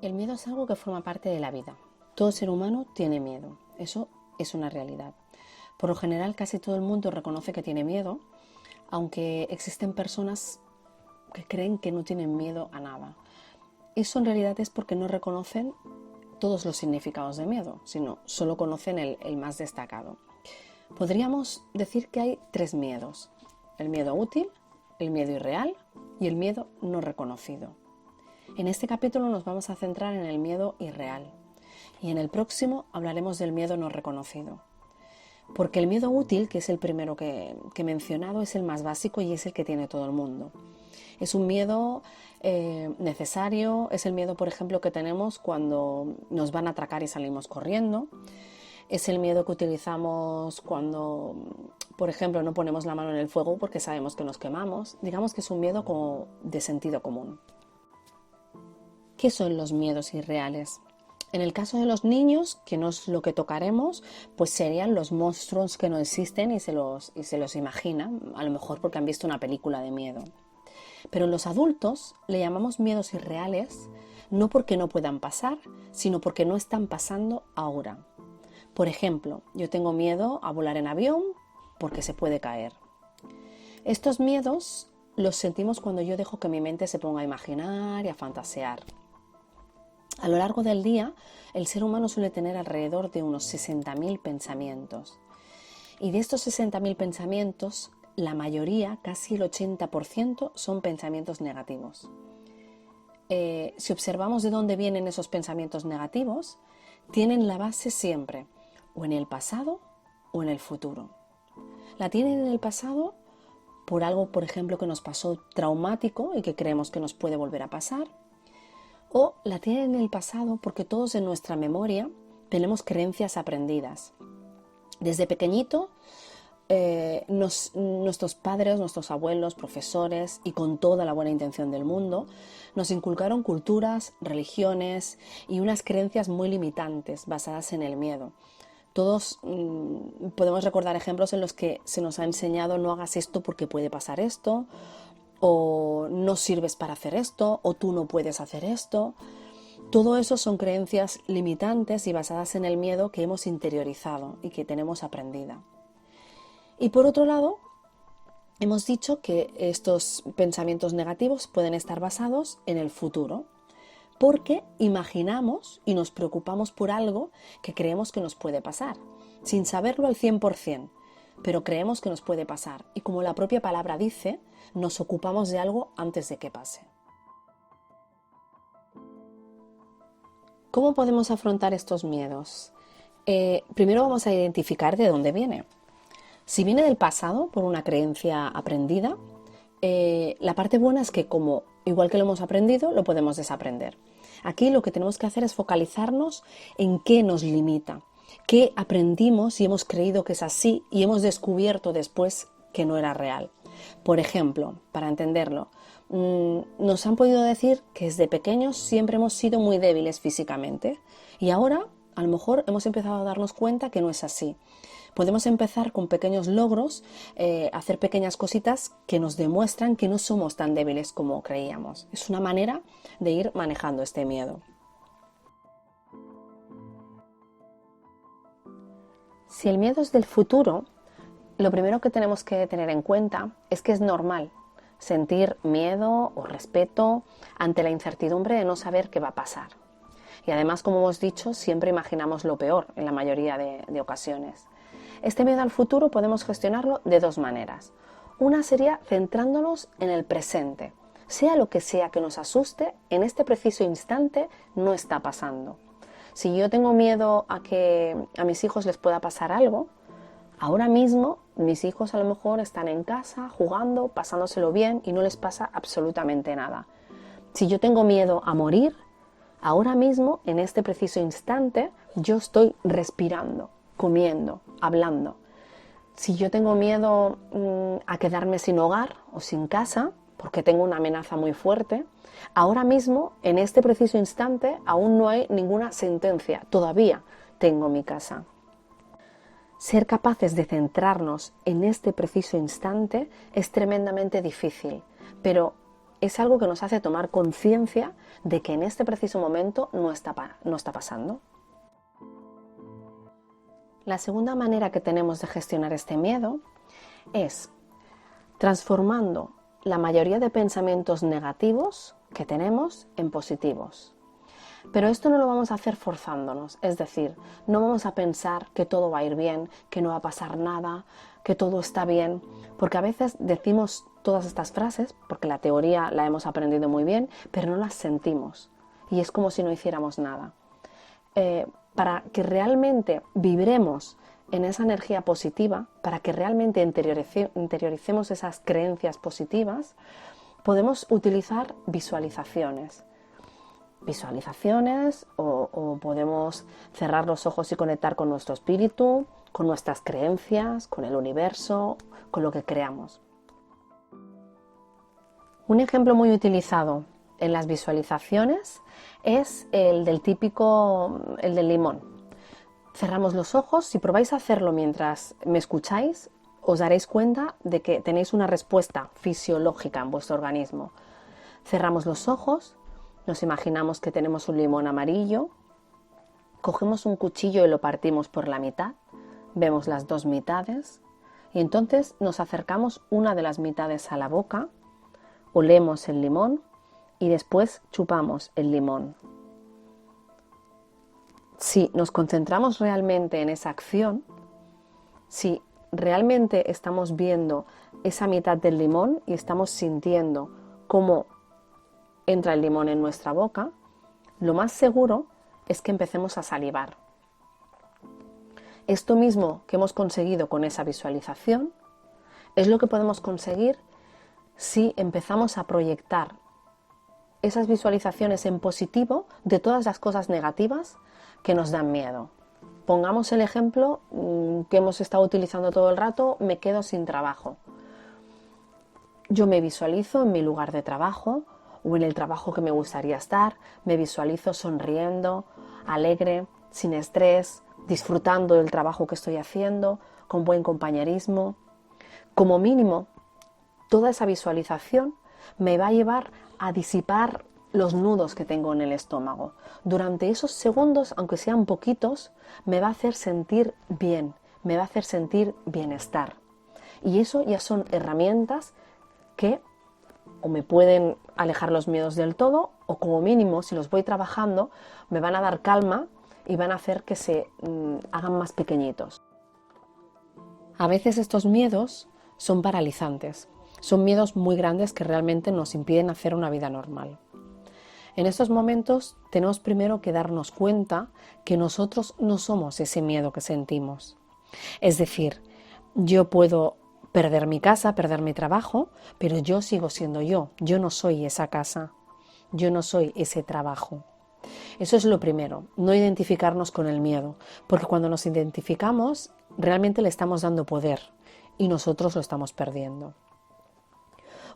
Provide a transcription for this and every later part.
El miedo es algo que forma parte de la vida. Todo ser humano tiene miedo. Eso es una realidad. Por lo general, casi todo el mundo reconoce que tiene miedo, aunque existen personas que creen que no tienen miedo a nada. Eso en realidad es porque no reconocen todos los significados de miedo, sino solo conocen el más destacado. Podríamos decir que hay tres miedos: el miedo útil, el miedo irreal y el miedo no reconocido. En este capítulo nos vamos a centrar en el miedo irreal y en el próximo hablaremos del miedo no reconocido. Porque el miedo útil, que es el primero que he mencionado, es el más básico y es el que tiene todo el mundo. Es un miedo necesario, es el miedo, por ejemplo, que tenemos cuando nos van a atracar y salimos corriendo. Es el miedo que utilizamos cuando, por ejemplo, no ponemos la mano en el fuego porque sabemos que nos quemamos. Digamos que es un miedo como de sentido común. ¿Qué son los miedos irreales? En el caso de los niños, que no es lo que tocaremos, pues serían los monstruos que no existen y se los imaginan, a lo mejor porque han visto una película de miedo. Pero en los adultos le llamamos miedos irreales, no porque no puedan pasar, sino porque no están pasando ahora. Por ejemplo, yo tengo miedo a volar en avión porque se puede caer. Estos miedos los sentimos cuando yo dejo que mi mente se ponga a imaginar y a fantasear. A lo largo del día, el ser humano suele tener alrededor de unos 60.000 pensamientos. Y de estos 60.000 pensamientos, la mayoría, casi el 80%, son pensamientos negativos. Si observamos de dónde vienen esos pensamientos negativos, tienen la base siempre o en el pasado o en el futuro. La tienen en el pasado por algo, por ejemplo, que nos pasó traumático y que creemos que nos puede volver a pasar. O la tienen en el pasado porque todos en nuestra memoria tenemos creencias aprendidas. Desde pequeñito, nuestros padres, nuestros abuelos, profesores y con toda la buena intención del mundo, nos inculcaron culturas, religiones y unas creencias muy limitantes basadas en el miedo. Todos podemos recordar ejemplos en los que se nos ha enseñado: no hagas esto porque puede pasar esto, o no sirves para hacer esto, o tú no puedes hacer esto. Todo eso son creencias limitantes y basadas en el miedo que hemos interiorizado y que tenemos aprendida. Y por otro lado, hemos dicho que estos pensamientos negativos pueden estar basados en el futuro, porque imaginamos y nos preocupamos por algo que creemos que nos puede pasar, sin saberlo al 100%, pero creemos que nos puede pasar. Y como la propia palabra dice, nos ocupamos de algo antes de que pase. ¿Cómo podemos afrontar estos miedos? Primero vamos a identificar de dónde viene. Si viene del pasado, por una creencia aprendida, la parte buena es que, como igual que lo hemos aprendido, lo podemos desaprender. Aquí lo que tenemos que hacer es focalizarnos en qué nos limita, qué aprendimos y hemos creído que es así y hemos descubierto después que no era real. Por ejemplo, para entenderlo, nos han podido decir que desde pequeños siempre hemos sido muy débiles físicamente y ahora a lo mejor hemos empezado a darnos cuenta que no es así. Podemos empezar con pequeños logros, hacer pequeñas cositas que nos demuestran que no somos tan débiles como creíamos. Es una manera de ir manejando este miedo. Si el miedo es del futuro, lo primero que tenemos que tener en cuenta es que es normal sentir miedo o respeto ante la incertidumbre de no saber qué va a pasar. Y además, como hemos dicho, siempre imaginamos lo peor en la mayoría de ocasiones. Este miedo al futuro podemos gestionarlo de dos maneras. Una sería centrándonos en el presente. Sea lo que sea que nos asuste, en este preciso instante no está pasando. Si yo tengo miedo a que a mis hijos les pueda pasar algo, ahora mismo mis hijos a lo mejor están en casa jugando, pasándoselo bien y no les pasa absolutamente nada. Si yo tengo miedo a morir, ahora mismo, en este preciso instante, yo estoy respirando, comiendo, hablando. Si yo tengo miedo a quedarme sin hogar o sin casa, porque tengo una amenaza muy fuerte, ahora mismo, en este preciso instante, aún no hay ninguna sentencia. Todavía tengo mi casa. Ser capaces de centrarnos en este preciso instante es tremendamente difícil, pero es algo que nos hace tomar conciencia de que en este preciso momento no está pasando. La segunda manera que tenemos de gestionar este miedo es transformando la mayoría de pensamientos negativos que tenemos en positivos. Pero esto no lo vamos a hacer forzándonos, es decir, no vamos a pensar que todo va a ir bien, que no va a pasar nada, que todo está bien, porque a veces decimos todas estas frases, porque la teoría la hemos aprendido muy bien, pero no las sentimos y es como si no hiciéramos nada. Para que realmente vibremos en esa energía positiva, para que realmente interioricemos esas creencias positivas, podemos utilizar visualizaciones. O podemos cerrar los ojos y conectar con nuestro espíritu, con nuestras creencias, con el universo, con lo que creamos. Un ejemplo muy utilizado en las visualizaciones es el del limón. Cerramos los ojos, si probáis a hacerlo mientras me escucháis, os daréis cuenta de que tenéis una respuesta fisiológica en vuestro organismo. Cerramos los ojos, nos imaginamos que tenemos un limón amarillo, cogemos un cuchillo y lo partimos por la mitad, vemos las dos mitades y entonces nos acercamos una de las mitades a la boca, olemos el limón y después chupamos el limón. Si nos concentramos realmente en esa acción, si realmente estamos viendo esa mitad del limón y estamos sintiendo cómo entra el limón en nuestra boca, lo más seguro es que empecemos a salivar. Esto mismo que hemos conseguido con esa visualización es lo que podemos conseguir si empezamos a proyectar esas visualizaciones en positivo de todas las cosas negativas que nos dan miedo. Pongamos el ejemplo que hemos estado utilizando todo el rato, me quedo sin trabajo. Yo me visualizo en mi lugar de trabajo o en el trabajo que me gustaría estar, me visualizo sonriendo, alegre, sin estrés, disfrutando del trabajo que estoy haciendo, con buen compañerismo. Como mínimo, toda esa visualización me va a llevar a disipar los nudos que tengo en el estómago. Durante esos segundos, aunque sean poquitos, me va a hacer sentir bien, me va a hacer sentir bienestar. Y eso ya son herramientas que o me pueden alejar los miedos del todo, o como mínimo, si los voy trabajando, me van a dar calma y van a hacer que se hagan más pequeñitos. A veces estos miedos son paralizantes, son miedos muy grandes que realmente nos impiden hacer una vida normal. En estos momentos tenemos primero que darnos cuenta que nosotros no somos ese miedo que sentimos. Es decir, yo puedo perder mi casa, perder mi trabajo, pero yo sigo siendo yo no soy esa casa, yo no soy ese trabajo. Eso es lo primero, no identificarnos con el miedo, porque cuando nos identificamos realmente le estamos dando poder y nosotros lo estamos perdiendo.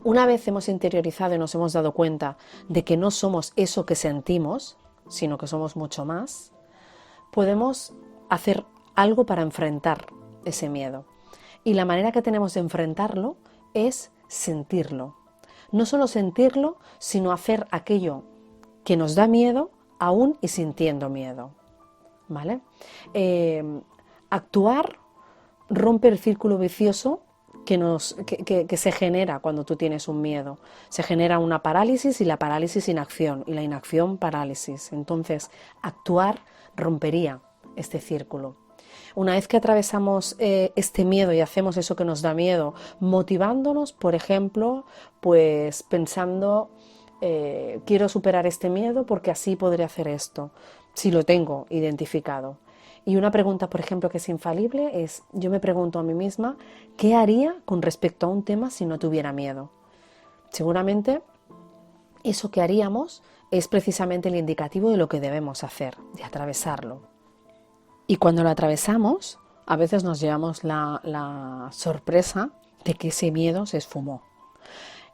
Una vez hemos interiorizado y nos hemos dado cuenta de que no somos eso que sentimos, sino que somos mucho más, podemos hacer algo para enfrentar ese miedo. Y la manera que tenemos de enfrentarlo es sentirlo. No solo sentirlo, sino hacer aquello que nos da miedo, aún y sintiendo miedo. ¿Vale? Actuar rompe el círculo vicioso que se genera cuando tú tienes un miedo. Se genera una parálisis y la parálisis inacción y la inacción parálisis. Entonces, actuar rompería este círculo. Una vez que atravesamos este miedo y hacemos eso que nos da miedo, motivándonos, por ejemplo, pues pensando, quiero superar este miedo porque así podré hacer esto, si lo tengo identificado. Y una pregunta, por ejemplo, que es infalible es, yo me pregunto a mí misma, ¿qué haría con respecto a un tema si no tuviera miedo? Seguramente eso que haríamos es precisamente el indicativo de lo que debemos hacer, de atravesarlo. Y cuando lo atravesamos, a veces nos llevamos la sorpresa de que ese miedo se esfumó.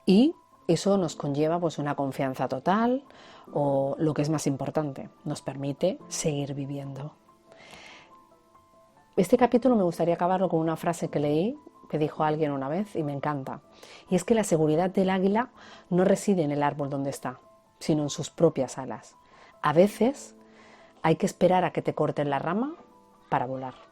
Y eso nos conlleva pues una confianza total o, lo que es más importante, nos permite seguir viviendo. Este capítulo me gustaría acabarlo con una frase que leí que dijo alguien una vez y me encanta. Y es que la seguridad del águila no reside en el árbol donde está, sino en sus propias alas. A veces hay que esperar a que te corten la rama para volar.